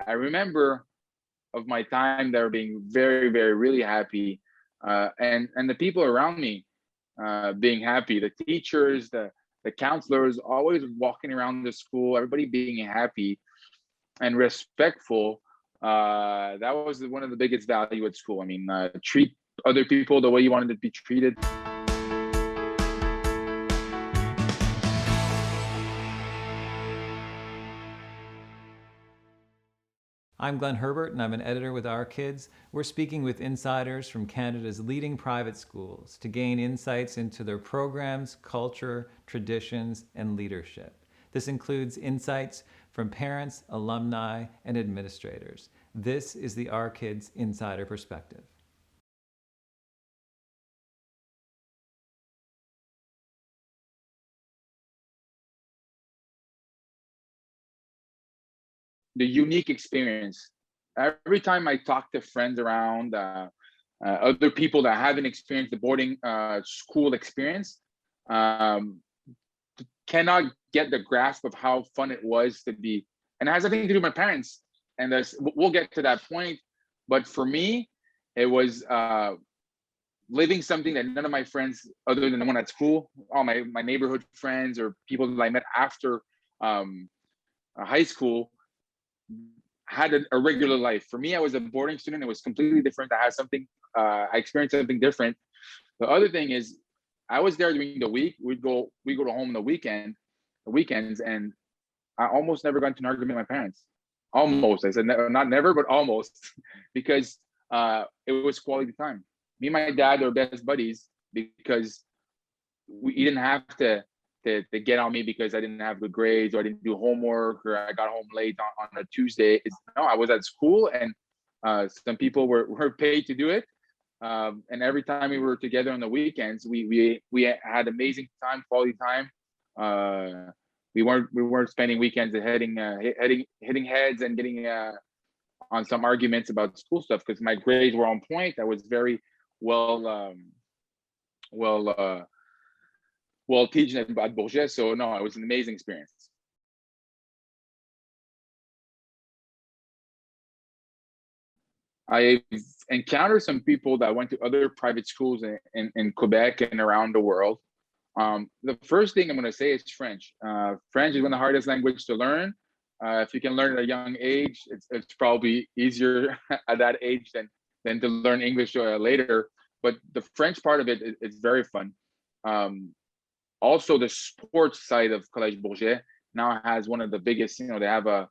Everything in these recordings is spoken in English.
I remember of my time there being very, very, really happy, and the people around me being happy. The teachers, the counselors, always walking around the school, everybody being happy and respectful. That was one of the biggest value at school. I mean, treat other people the way you wanted to be treated. I'm Glenn Herbert, and I'm an editor with Our Kids. We're speaking with insiders from Canada's leading private schools to gain insights into their programs, culture, traditions, and leadership. This includes insights from parents, alumni, and administrators. This is the Our Kids Insider Perspective. The unique experience. Every time I talk to friends around, other people that haven't experienced the boarding school experience, cannot get the grasp of how fun it was to be. And it has nothing to do with my parents. And we'll get to that point. But for me, it was living something that none of my friends, other than the one at school, all my neighborhood friends or people that I met after high school, had a regular life. For me, I was a boarding student. It was completely different. I experienced something different. The other thing is, I was there during the week. We go to home on the weekends, and I almost never got into an argument with my parents. Almost. I said not never, but almost, because it was quality time. Me and my dad are best buddies because he didn't have to get on me because I didn't have good grades or I didn't do homework or I got home late on a Tuesday. No, I was at school, and some people were paid to do it. And every time we were together on the weekends, we had amazing time, quality time. We weren't spending weekends hitting heads and getting on some arguments about school stuff, because my grades were on point. I was very well teaching at Bourget. So no, it was an amazing experience. I've encountered some people that went to other private schools in Quebec and around the world. The first thing I'm going to say is French. French is one of the hardest languages to learn. If you can learn at a young age, it's probably easier at that age than to learn English later. But the French part of it is very fun. Also, the sports side of College Bourget now has one of the biggest. They have a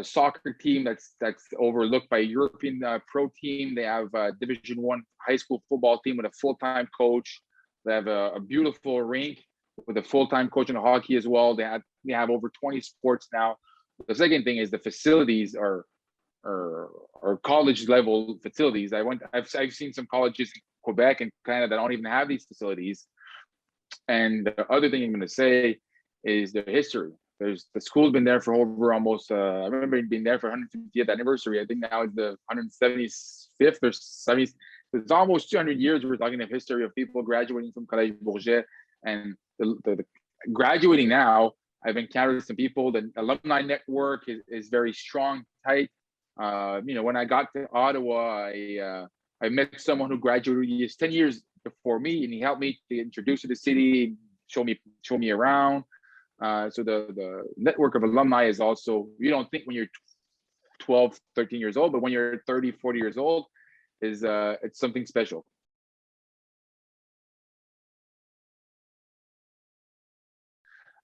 soccer team that's overlooked by a European pro team. They have a Division I high school football team with a full-time coach. They have a beautiful rink with a full-time coach in hockey as well. They have over 20 sports now. The second thing is the facilities are college level facilities. I've seen some colleges in Quebec and Canada that don't even have these facilities. And the other thing I'm going to say is the history. The school's been there for over almost, I remember it being there for 150th anniversary. I think now it's the 175th or 70th. It's almost 200 years. We're talking of history of people graduating from College Bourget. And the graduating now, I've encountered some people. The alumni network is very strong, tight. When I got to Ottawa, I met someone who graduated 10 years before me, and he helped me to introduce to the city, show me around. So the network of alumni is also, you don't think when you're 12, 13 years old, but when you're 30, 40 years old, it's something special.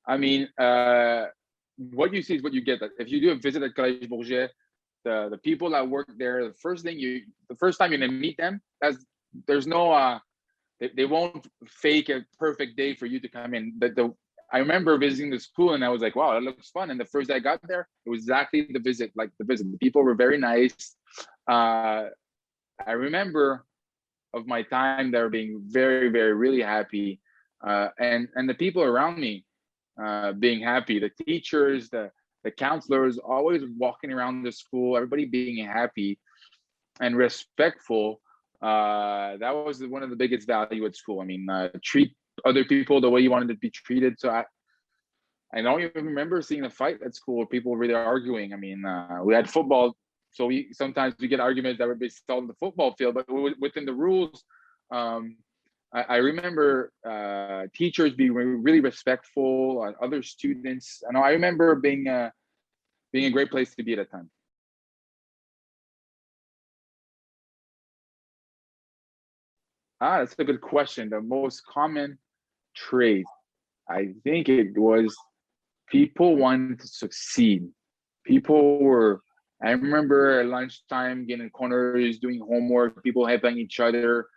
I mean, what you see is what you get. If you do a visit at College Bourget, the people that work there, the first time you're gonna meet them, there's no they won't fake a perfect day for you to come in. I remember visiting the school and I was like, wow, that looks fun. And the first day I got there, it was exactly the visit. The people were very nice. I remember of my time there being very, very, really happy, and the people around me being happy. The teachers, the counselors, always walking around the school, everybody being happy and respectful. That was one of the biggest value at school. I mean, treat other people the way you wanted to be treated. So I don't even remember seeing a fight at school where people were really arguing. I mean, we had football, so we sometimes we get arguments that would be solved on the football field, but within the rules. Um, I remember teachers being really respectful on other students. I know I remember being a great place to be at a time. That's a good question. The most common trait, I think it was people wanted to succeed. People were, I remember at lunchtime getting corners, doing homework, people helping each other.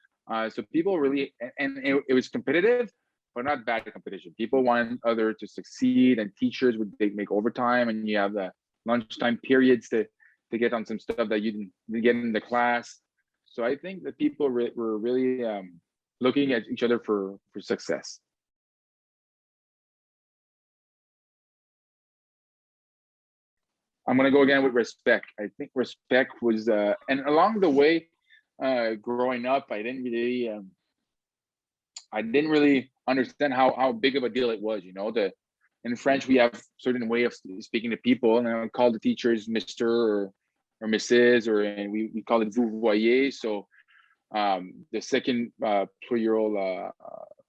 So people really, and it was competitive, but not bad competition. People wanted other to succeed, and teachers would make overtime, and you have the lunchtime periods to get on some stuff that you didn't get in the class. So I think that people were really looking at each other for success. I'm gonna go again with respect. I think respect was, and along the way, growing up, I didn't really understand how big of a deal it was. You know, in French we have certain way of speaking to people, and I call the teachers Mister or Mrs. or and we call it vous voyez. So the second plural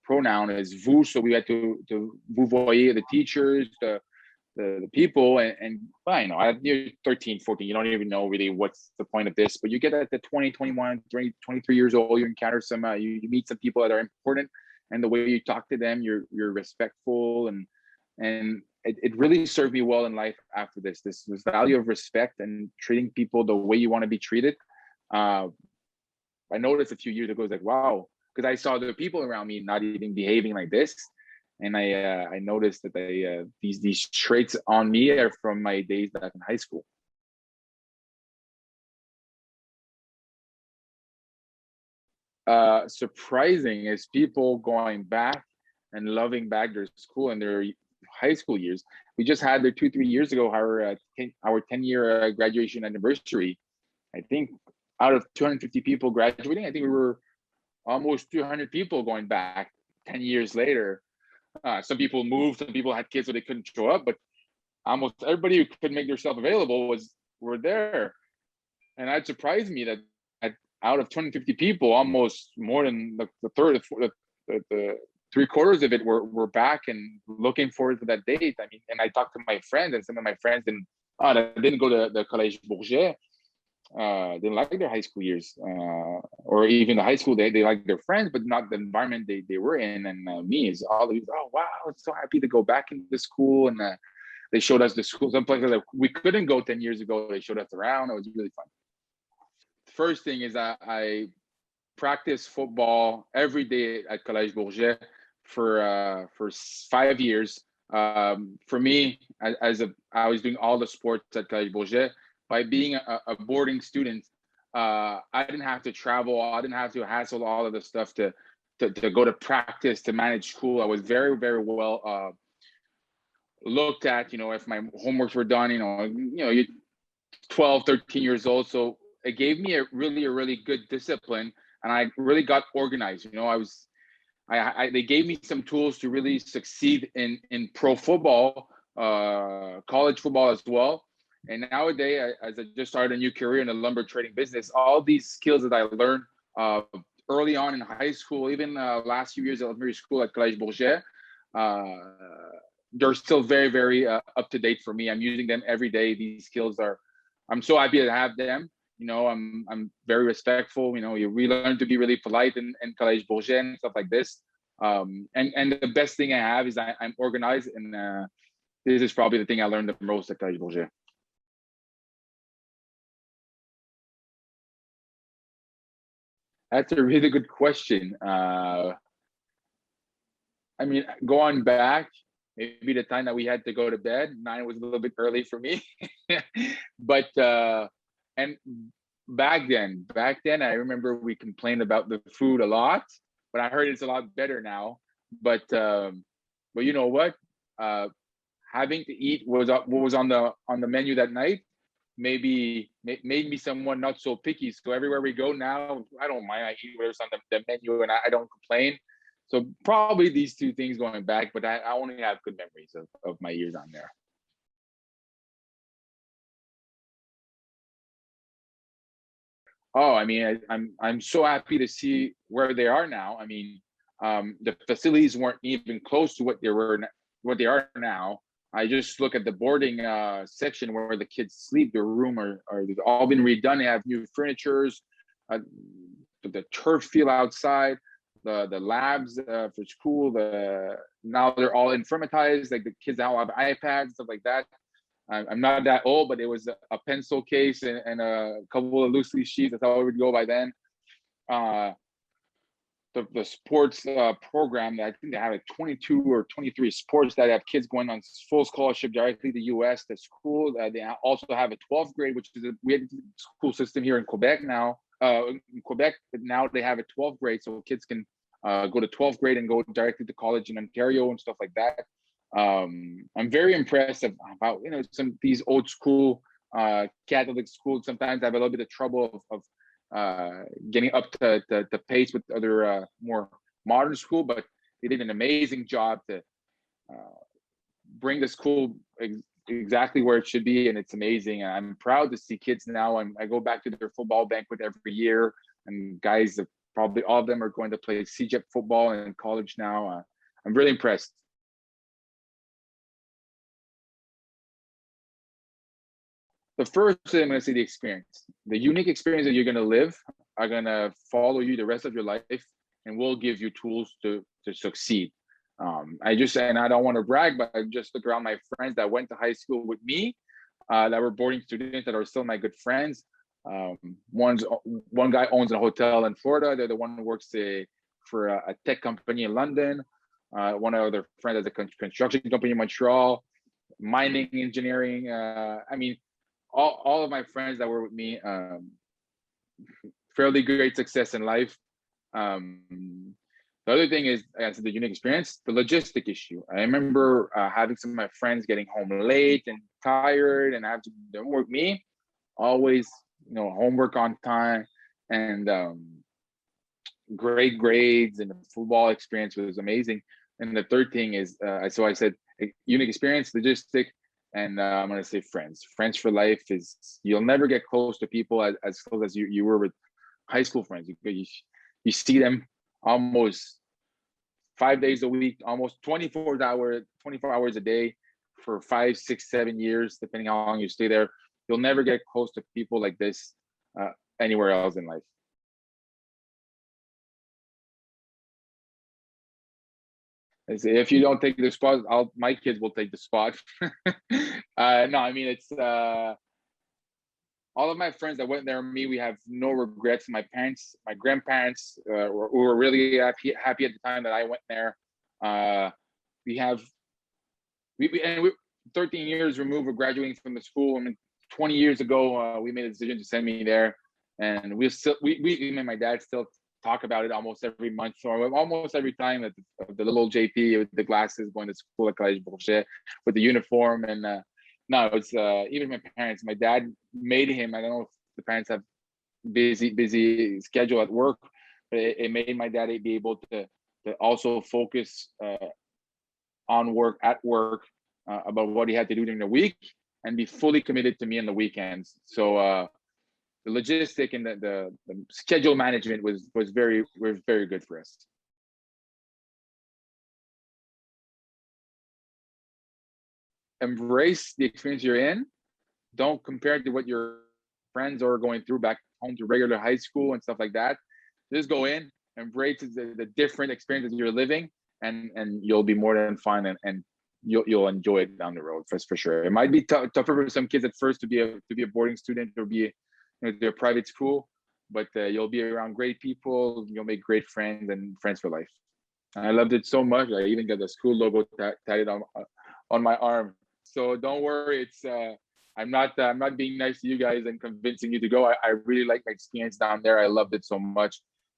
pronoun is vous, so we had to vous voyez the teachers, the people, and well, you know, you're 13, 14, you don't even know really what's the point of this, but you get at the 20, 21, 20, 23 years old, you encounter some, you meet some people that are important, and the way you talk to them, you're respectful, and it really served me well in life after this value of respect and treating people the way you want to be treated. Uh, I noticed a few years ago, I was like, wow, because I saw the people around me not even behaving like this, and I noticed that these traits on me are from my days back in high school. Surprising is people going back and loving back their school and their high school years. We just had their 2 3 years ago our 10-year graduation anniversary. I think out of 250 people graduating, I think we were almost 200 people going back 10 years later. Some people moved, some people had kids so they couldn't show up, but almost everybody who could make themselves available were there. And it surprised me that out of 250 people, almost more than the third, the three-quarters of it were back and looking forward to that date. I mean, and I talked to my friends, and some of my friends didn't go to the College Bourget, didn't like their high school years, or even the high school. They like their friends, but not the environment they were in. And me is all these. Oh wow, I'm so happy to go back into school, and they showed us the school, some places that we couldn't go 10 years ago. They showed us around. It was really fun. First thing is that I practice football every day at College Bourget for 5 years. For me, I was doing all the sports at College Bourget. By being a boarding student, I didn't have to travel. I didn't have to hassle all of the stuff to go to practice, to manage school. I was very, very well looked at. You know, if my homeworks were done, you're 12, 13 years old. So it gave me a really good discipline, and I really got organized. You know, they gave me some tools to really succeed in pro football, college football as well. And nowadays, as I just started a new career in the lumber trading business, all these skills that I learned early on in high school, even last few years at elementary school at College Bourget, they're still very, very up to date for me. I'm using them every day. These skills I'm so happy to have them. You know, I'm very respectful. You know, we learn to be really polite in College Bourget and stuff like this. And the best thing I have is I'm organized, and this is probably the thing I learned the most at College Bourget. That's a really good question. I mean, going back, maybe the time that we had to go to bed, 9 was a little bit early for me. But and back then, I remember we complained about the food a lot, but I heard it's a lot better now. But you know what? Uh, Having to eat what was on the menu that night made me someone not so picky. So everywhere we go now, I don't mind. I eat whatever's on the menu, and I don't complain. So probably these two things going back, but I only have good memories of my years on there. Oh, I mean, I'm so happy to see where they are now. I mean, the facilities weren't even close to what they are now. I just look at the boarding section where the kids sleep. Their room are they've all been redone. They have new furnitures, uh, the turf field outside, the labs for school. Now they're all informatized. Like the kids now have iPads, stuff like that. I'm not that old, but it was a pencil case and a couple of loose leaf sheets. That's how it would go by then. Uh, the sports program, I think they have like 22 or 23 sports that have kids going on full scholarship directly to the U.S. to school. They also have a 12th grade, which is a weird school system here in Quebec now. In Quebec, but now they have a 12th grade, so kids can go to 12th grade and go directly to college in Ontario and stuff like that. I'm very impressed about some these old school Catholic schools. Sometimes I have a little bit of trouble of getting up to the pace with other more modern school, but they did an amazing job to bring the school exactly where it should be, and it's amazing. And I'm proud to see kids now. I go back to their football banquet every year, and guys, probably all of them are going to play CJEP football in college now. I'm really impressed. The first thing I'm going to say, the experience, the unique experience that you're going to live are going to follow you the rest of your life and will give you tools to succeed. And I don't want to brag, but I just look around my friends that went to high school with me, that were boarding students that are still my good friends. One guy owns a hotel in Florida. The other one works for a tech company in London. One of their friends has a construction company in Montreal, mining, engineering. I mean, all of my friends that were with me, fairly great success in life. The other thing is, as the unique experience, the logistic issue. I remember having some of my friends getting home late and tired and have to do work. Me, always, homework on time and great grades, and the football experience was amazing. And the third thing is, so I said, unique experience, logistic, and I'm gonna say friends. Friends for life is you'll never get close to people as close as you were with high school friends. You see them almost 5 days a week, almost 24 hours a day for 5, 6, 7 years, depending how long you stay there. You'll never get close to people like this anywhere else in life. I say, if you don't take the spot, my kids will take the spot. No, I mean, it's all of my friends that went there with me, we have no regrets. My parents, my grandparents were really happy at the time that I went there. We have, we 13 years removed of graduating from the school. I mean, 20 years ago, we made a decision to send me there. And me and my dad still talk about it almost every month or almost every time that the little JP with the glasses going to school at College Bourget with the uniform. And no, it's even my parents. My dad made him. I don't know if the parents have busy schedule at work, but it made my dad be able to also focus on work at work about what he had to do during the week and be fully committed to me on the weekends. So the logistic and the schedule management was very good for us. Embrace the experience you're in. Don't compare it to what your friends are going through back home to regular high school and stuff like that. Just go in, embrace the different experiences you're living, and you'll be more than fine, and you'll enjoy it down the road for sure. It might be tougher for some kids at first to be a boarding student or be their private school, but you'll be around great people. You'll make great friends and friends for life. And I loved it so much. I even got the school logo tatted on my arm. So don't worry. It's I'm not being nice to you guys and convincing you to go. I really like my experience down there. I loved it so much,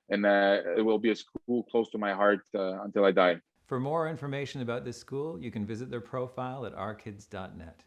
and it will be a school close to my heart until I die. For more information about this school, you can visit their profile at ourkids.net.